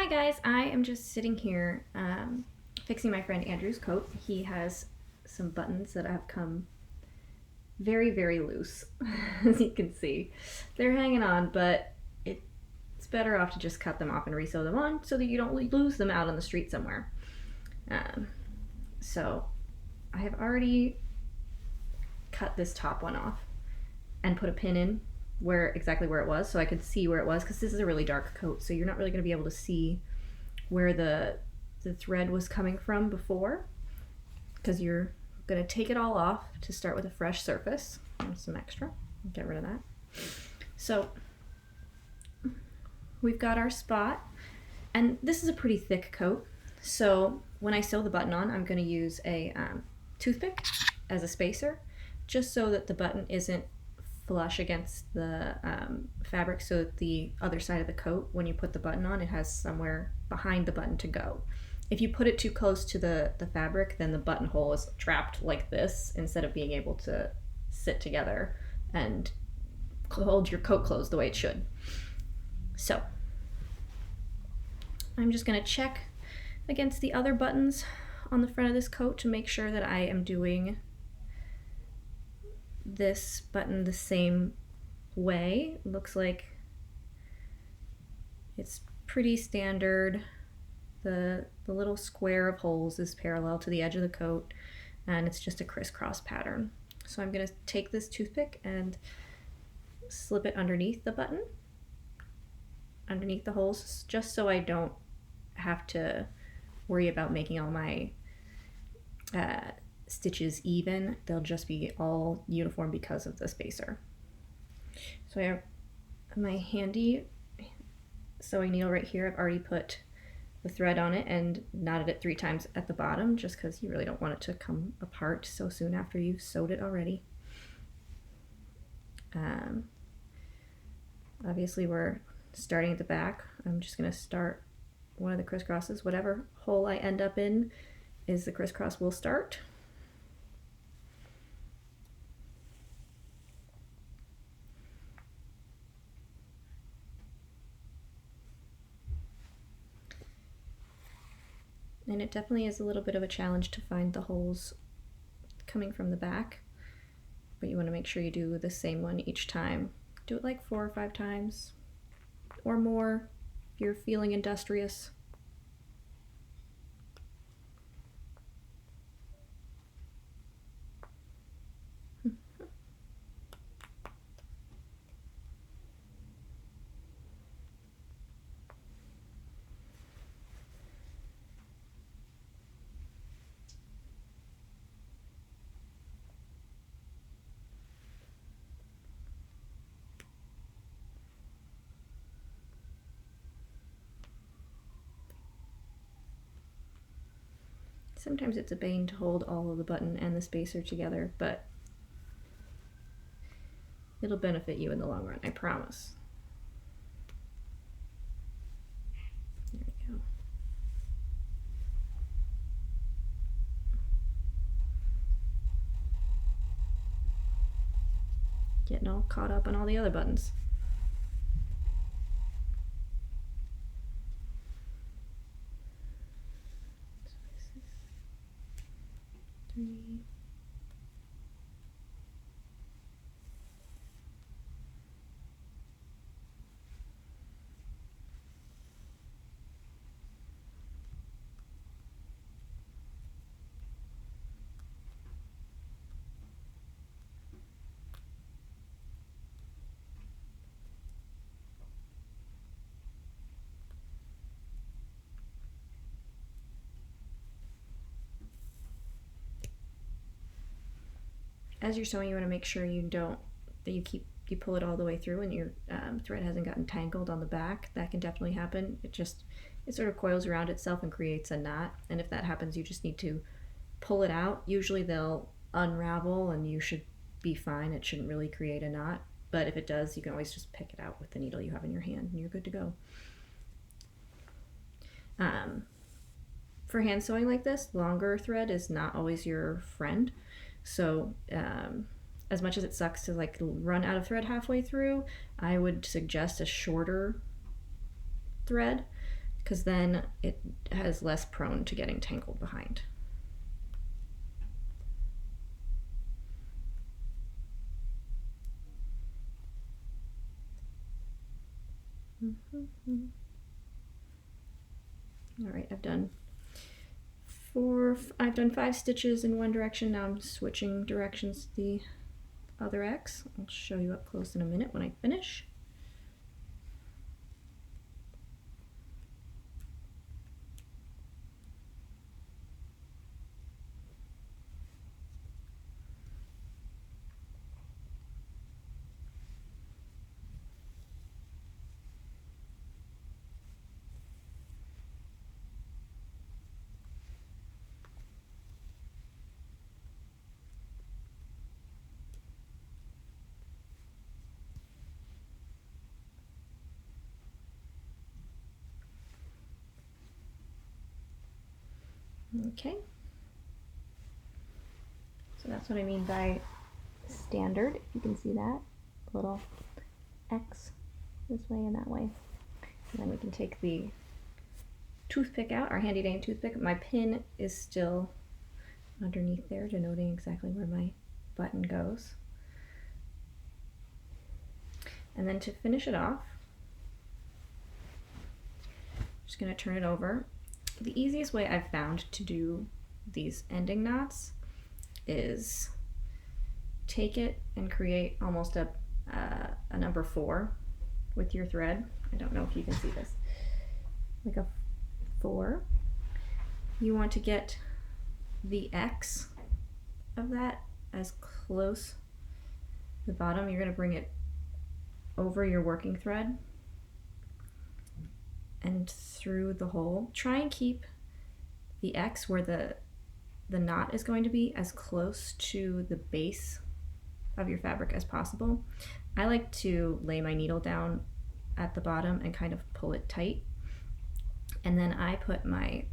Hi guys, I am just sitting here fixing my friend Andrew's coat. He has some buttons that have come very, very loose, as you can see. They're hanging on, but it's better off to just cut them off and re-sew them on so that you don't lose them out on the street somewhere. So I have already cut this top one off and put a pin in exactly where it was so I could see where it was, because this is a really dark coat, so you're not really going to be able to see where the thread was coming from before, because you're going to take it all off to start with a fresh surface. And some extra, get rid of that. So we've got our spot, and this is a pretty thick coat, so when I sew the button on, I'm going to use a toothpick as a spacer, just so that the button isn't flush against the fabric, so that the other side of the coat, when you put the button on, it has somewhere behind the button to go. If you put it too close to the fabric, then the buttonhole is trapped like this instead of being able to sit together and hold your coat closed the way it should. So I'm just going to check against the other buttons on the front of this coat to make sure that I am doing this button the same way. Looks like it's pretty standard. The little square of holes is parallel to the edge of the coat, and it's just a crisscross pattern. So I'm going to take this toothpick and slip it underneath the button, underneath the holes, just so I don't have to worry about making all my stitches even. They'll just be all uniform because of the spacer. So I have my handy sewing needle right here. I've already put the thread on it and knotted it 3 times at the bottom, just because you really don't want it to come apart so soon after you've sewed it already. Obviously we're starting at the back. I'm just going to start one of the crisscrosses. Whatever hole I end up in is the crisscross will start. And it definitely is a little bit of a challenge to find the holes coming from the back, but you want to make sure you do the same one each time. Do it like 4 or 5 times or more if you're feeling industrious. Sometimes it's a bane to hold all of the button and the spacer together, but it'll benefit you in the long run, I promise. There we go. Getting all caught up on all the other buttons. So this is 3. As you're sewing, you want to make sure you pull it all the way through and your thread hasn't gotten tangled on the back. That can definitely happen. It sort of coils around itself and creates a knot, and if that happens, you just need to pull it out. Usually they'll unravel and you should be fine. It shouldn't really create a knot, but if it does, you can always just pick it out with the needle you have in your hand and you're good to go. For hand sewing like this, longer thread is not always your friend. So as much as it sucks to like run out of thread halfway through, I would suggest a shorter thread, because then it has less prone to getting tangled behind. All right, I've done 5 stitches in one direction. Now I'm switching directions to the other X. I'll show you up close in a minute when I finish. Okay, so that's what I mean by standard. If you can see that little X this way and that way. And then we can take the toothpick out, our handy dandy toothpick. My pin is still underneath there, denoting exactly where my button goes. And then to finish it off, I'm just going to turn it over. The easiest way I've found to do these ending knots is take it and create almost a number 4 with your thread. I don't know if you can see this. Like a 4. You want to get the X of that as close to the bottom. You're going to bring it over your working thread and through the hole. Try and keep the X where the knot is going to be as close to the base of your fabric as possible. I like to lay my needle down at the bottom and kind of pull it tight, and then I put my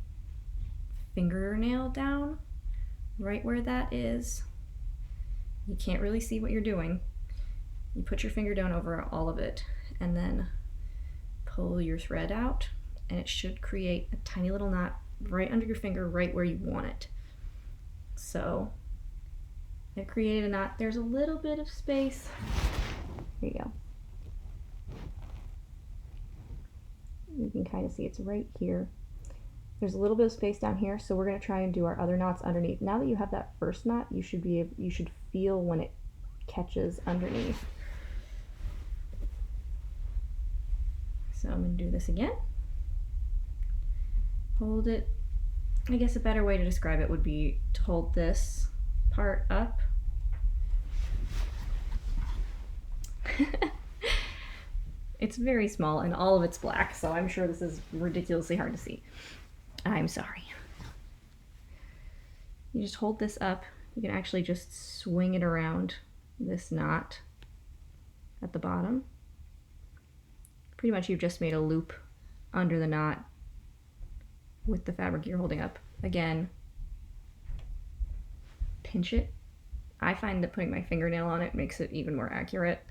fingernail down right where that is. You can't really see what you're doing. You put your finger down over all of it and then pull your thread out, and it should create a tiny little knot right under your finger, right where you want it. So I've created a knot. There's a little bit of space. There you go. You can kind of see it's right here. There's a little bit of space down here, so we're going to try and do our other knots underneath. Now that you have that first knot, you should feel when it catches underneath. So I'm going to do this again. Hold it. I guess a better way to describe it would be to hold this part up. It's very small and all of it's black, so I'm sure this is ridiculously hard to see. I'm sorry. You just hold this up. You can actually just swing it around this knot at the bottom. Pretty much you've just made a loop under the knot with the fabric you're holding up. Again, pinch it. I find that putting my fingernail on it makes it even more accurate.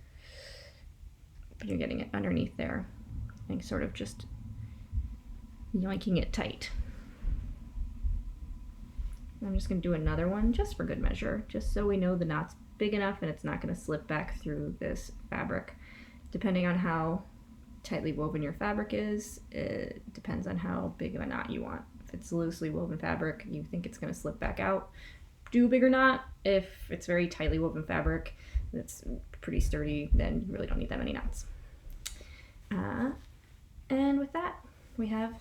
But you're getting it underneath there and sort of just yoinking it tight. I'm just going to do another one just for good measure, just so we know the knot's big enough and it's not going to slip back through this fabric. Depending on how tightly woven your fabric is, it depends on how big of a knot you want. If it's loosely woven fabric, you think it's going to slip back out, do a bigger knot. If it's very tightly woven fabric that's pretty sturdy, then you really don't need that many knots. And with that, we have,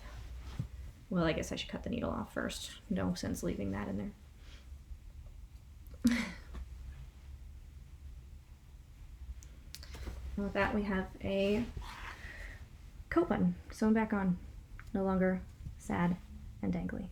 well, I guess I should cut the needle off first. No sense leaving that in there. And with that, we have a coat button sewn back on, no longer sad and dangly.